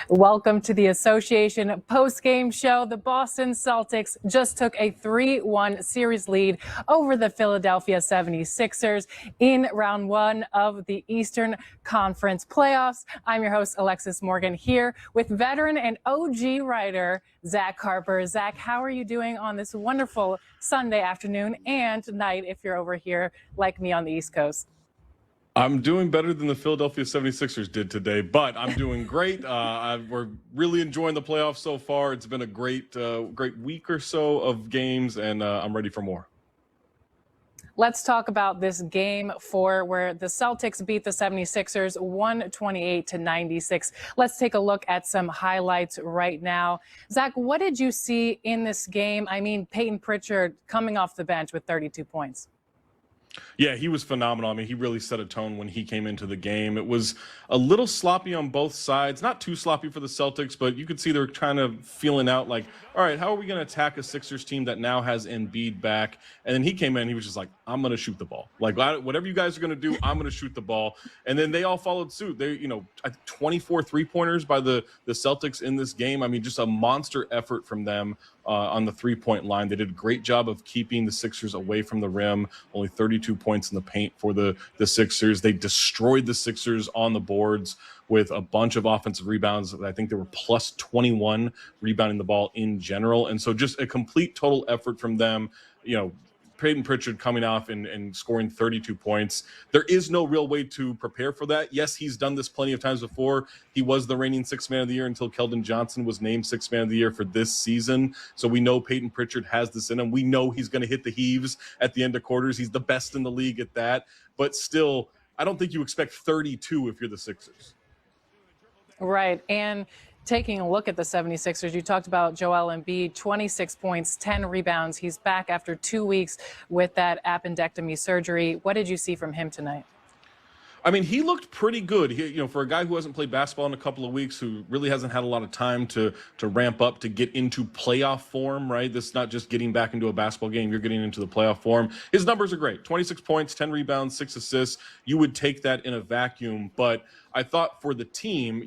Welcome to the Association post-game show. The Boston Celtics just took a 3-1 series lead over the Philadelphia 76ers in round one of the Eastern Conference playoffs. I'm your host, Alexis Morgan, here with veteran and OG writer Zach Harper. Zach, how are you doing on this wonderful Sunday afternoon and night if you're over here like me on the East Coast? I'm doing better than the Philadelphia 76ers did today, but I'm doing great. We're really enjoying the playoffs so far. It's been a great week or so of games, and I'm ready for more. Let's talk about this game four where the Celtics beat the 76ers 128-96. Let's take a look at some highlights right now. Zach, what did you see in this game? I mean, Payton Pritchard coming off the bench with 32 points. Yeah, he was phenomenal. I mean, he really set a tone when he came into the game. It was a little sloppy on both sides. Not too sloppy for the Celtics, but you could see they're kind of feeling out like, all right, how are we going to attack a Sixers team that now has Embiid back? And then he came in, he was just like, I'm going to shoot the ball. Like, whatever you guys are going to do, I'm going to shoot the ball. And then they all followed suit. They, 24 three-pointers by the Celtics in this game. I mean, just a monster effort from them on the three-point line. They did a great job of keeping the Sixers away from the rim. Only 32 points in the paint for the Sixers. They destroyed the Sixers on the boards with a bunch of offensive rebounds. I think they were plus 21 rebounding the ball in general. And so just a complete total effort from them. Payton Pritchard coming off and scoring 32 points. There is no real way to prepare for that. Yes, he's done this plenty of times before. He was the reigning Sixth Man of the Year until Keldon Johnson was named Sixth Man of the Year for this season. So we know Payton Pritchard has this in him. We know he's going to hit the heaves at the end of quarters. He's the best in the league at that. But still, I don't think you expect 32 if you're the Sixers. Right. And taking a look at the 76ers, you talked about Joel Embiid, 26 points, 10 rebounds. He's back after 2 weeks with that appendectomy surgery. What did you see from him tonight? I mean, he looked pretty good. For a guy who hasn't played basketball in a couple of weeks, who really hasn't had a lot of time to ramp up to get into playoff form, right? This is not just getting back into a basketball game. You're getting into the playoff form. His numbers are great. 26 points, 10 rebounds, 6 assists. You would take that in a vacuum. But I thought for the team,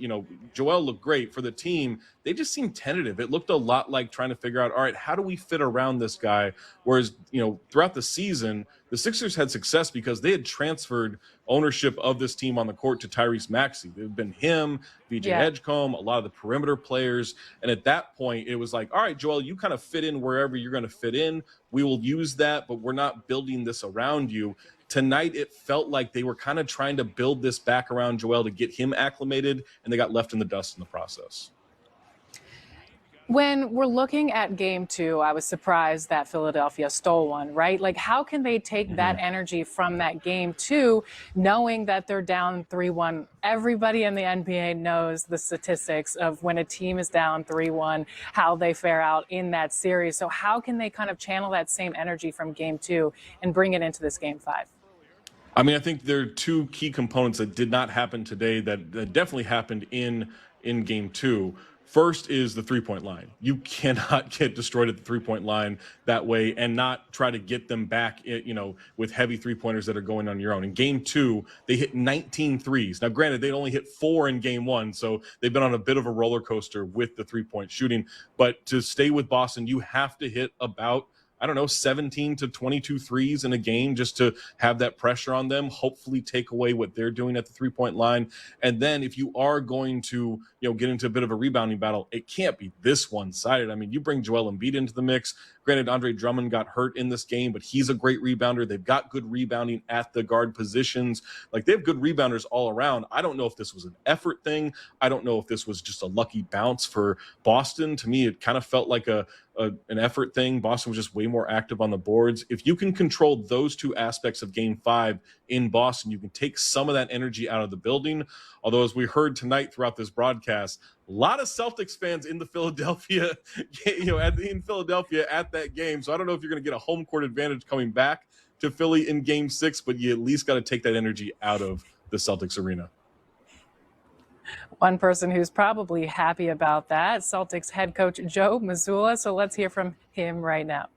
Joel looked great. For the team, they just seemed tentative. It looked a lot like trying to figure out, all right, how do we fit around this guy? Whereas, throughout the season, the Sixers had success because they had transferred ownership of this team on the court to Tyrese Maxey. It had been him, VJ Edgecombe, a lot of the perimeter players. And at that point, it was like, all right, Joel, you kind of fit in wherever you're going to fit in. We will use that, but we're not building this around you. Tonight, it felt like they were kind of trying to build this back around Joel to get him acclimated, and they got left in the dust in the process. When we're looking at game two, I was surprised that Philadelphia stole one, right? Like, how can they take that energy from that game two, knowing that they're down 3-1? Everybody in the NBA knows the statistics of when a team is down 3-1, how they fare out in that series. So how can they kind of channel that same energy from game two and bring it into this game five? I mean, I think there are two key components that did not happen today that definitely happened in game two. First is the three-point line. You cannot get destroyed at the three-point line that way and not try to get them back, with heavy three-pointers that are going on your own. In game two, they hit 19 threes. Now, granted, they'd only hit 4 in game one, so they've been on a bit of a roller coaster with the three-point shooting. But to stay with Boston, you have to hit about 17 to 22 threes in a game just to have that pressure on them, hopefully take away what they're doing at the three-point line. And then if you are going to, get into a bit of a rebounding battle, it can't be this one-sided. I mean, you bring Joel Embiid into the mix. Granted, Andre Drummond got hurt in this game, but he's a great rebounder. They've got good rebounding at the guard positions. Like, they have good rebounders all around. I don't know if this was an effort thing. I don't know if this was just a lucky bounce for Boston. To me, it kind of felt like an effort thing. Boston was just way more active on the boards. If you can control those two aspects of game five in Boston, you can take some of that energy out of the building. Although, as we heard tonight throughout this broadcast, a lot of Celtics fans in Philadelphia at that game. So I don't know if you're going to get a home court advantage coming back to Philly in game 6, but you at least got to take that energy out of the Celtics arena. One person who's probably happy about that, Celtics head coach Joe Mazzulla. So let's hear from him right now.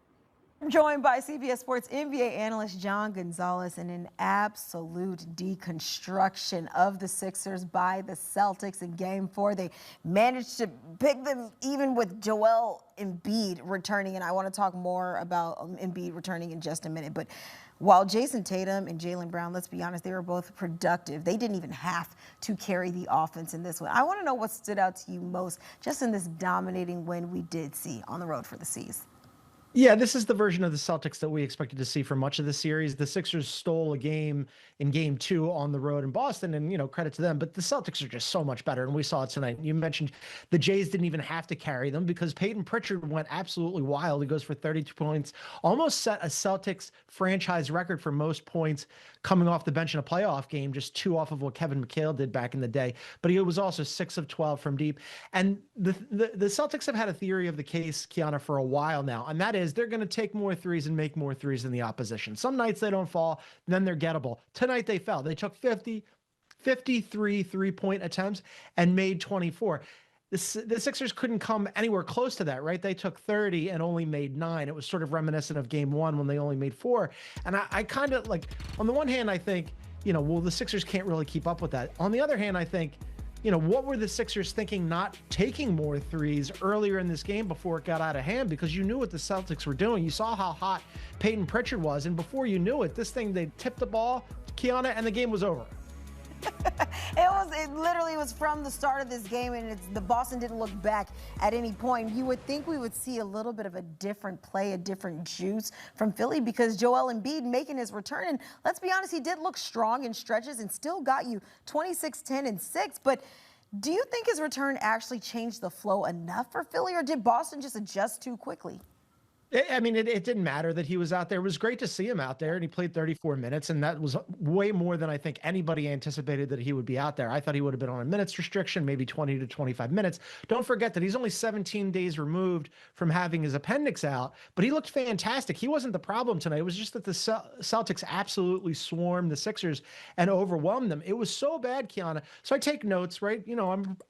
Joined by CBS Sports NBA analyst John Gonzalez in an absolute deconstruction of the Sixers by the Celtics in Game 4. They managed to pick them even with Joel Embiid returning, and I want to talk more about Embiid returning in just a minute. But while Jayson Tatum and Jaylen Brown, let's be honest, they were both productive. They didn't even have to carry the offense in this one. I want to know what stood out to you most just in this dominating win we did see on the road for the C's. Yeah, this is the version of the Celtics that we expected to see for much of the series. The Sixers stole a game in Game 2 on the road in Boston, and, credit to them. But the Celtics are just so much better, and we saw it tonight. You mentioned the Jays didn't even have to carry them because Payton Pritchard went absolutely wild. He goes for 32 points, almost set a Celtics franchise record for most points coming off the bench in a playoff game, just 2 off of what Kevin McHale did back in the day. But he was also 6 of 12 from deep. And the Celtics have had a theory of the case, Kiana, for a while now, and that is they're going to take more threes and make more threes than the opposition. Some nights they don't fall, then they're gettable. Tonight they fell. They took 53 three-point attempts and made 24. The Sixers couldn't come anywhere close to that, right? They took 30 and only made 9. It was sort of reminiscent of Game 1 when they only made 4. And I kind of like, on the one hand, I think, well, the Sixers can't really keep up with that. On the other hand, I think, what were the Sixers thinking not taking more threes earlier in this game before it got out of hand? Because you knew what the Celtics were doing. You saw how hot Payton Pritchard was. And before you knew it, they tipped the ball, Kiana, and the game was over. It literally was from the start of this game, and the Boston didn't look back at any point. You would think we would see a little bit of a different play, a different juice from Philly because Joel Embiid making his return. And let's be honest, he did look strong in stretches and still got you 26, 10, and 6. But do you think his return actually changed the flow enough for Philly, or did Boston just adjust too quickly? I mean, it didn't matter that he was out there. It was great to see him out there, and he played 34 minutes, and that was way more than I think anybody anticipated that he would be out there. I thought he would have been on a minutes restriction, maybe 20 to 25 minutes. Don't forget that he's only 17 days removed from having his appendix out, but he looked fantastic. He wasn't the problem tonight. It was just that the Celtics absolutely swarmed the Sixers and overwhelmed them. It was so bad, Kiana. So I take notes, right?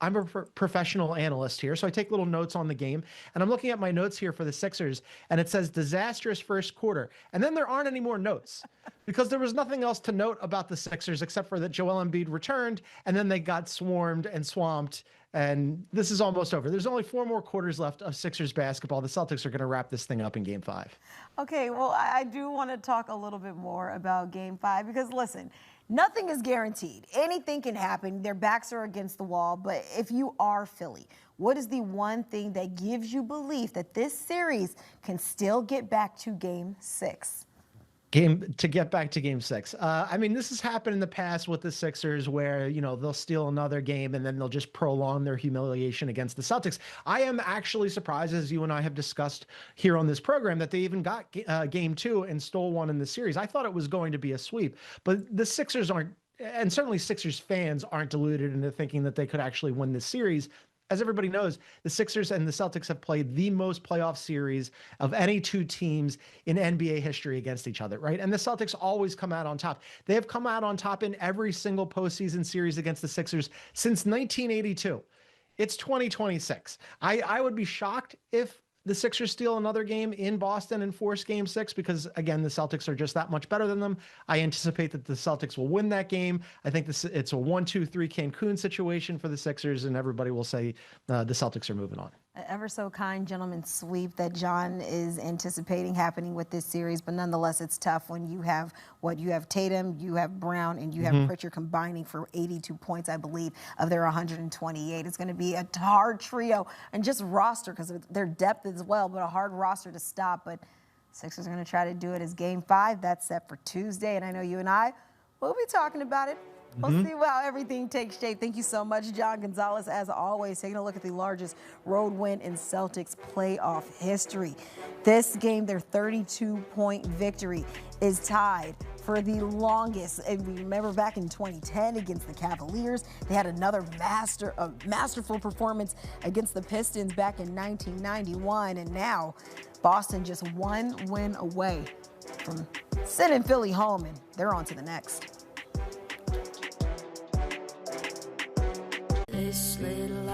I'm a professional analyst here, so I take little notes on the game, and I'm looking at my notes here for the Sixers, and it says disastrous first quarter. And then there aren't any more notes because there was nothing else to note about the Sixers except for that Joel Embiid returned and then they got swarmed and swamped. And this is almost over. There's only 4 more quarters left of Sixers basketball. The Celtics are going to wrap this thing up in Game 5. Okay, well, I do want to talk a little bit more about Game 5 because, listen, nothing is guaranteed. Anything can happen. Their backs are against the wall. But if you are Philly, what is the one thing that gives you belief that this series can still get back to Game 6? To get back to Game 6. I mean, this has happened in the past with the Sixers where, they'll steal another game and then they'll just prolong their humiliation against the Celtics. I am actually surprised, as you and I have discussed here on this program, that they even got Game 2 and stole one in the series. I thought it was going to be a sweep, but the Sixers aren't, and certainly Sixers fans aren't deluded into thinking that they could actually win this series. As everybody knows, the Sixers and the Celtics have played the most playoff series of any 2 teams in NBA history against each other, right? And the Celtics always come out on top. They have come out on top in every single postseason series against the Sixers since 1982. It's 2026. I would be shocked if the Sixers steal another game in Boston and force Game 6 because, again, the Celtics are just that much better than them. I anticipate that the Celtics will win that game. I think it's a 1-2-3 Cancun situation for the Sixers, and everybody will say the Celtics are moving on. An ever so kind gentleman's sweep that John is anticipating happening with this series, but nonetheless, it's tough when you have Tatum, you have Brown, and you have Pritchard combining for 82 points, I believe, of their 128. It's going to be a hard trio and just roster because of their depth as well, but a hard roster to stop. But Sixers are going to try to do it as Game 5. That's set for Tuesday, and I know you and I will be talking about it. We'll see how everything takes shape. Thank you so much, John Gonzalez, as always, taking a look at the largest road win in Celtics playoff history. This game, their 32-point victory, is tied for the longest. And we remember back in 2010 against the Cavaliers, they had another masterful performance against the Pistons back in 1991. And now Boston just 1 win away from sending Philly home, and they're on to the next. This little light.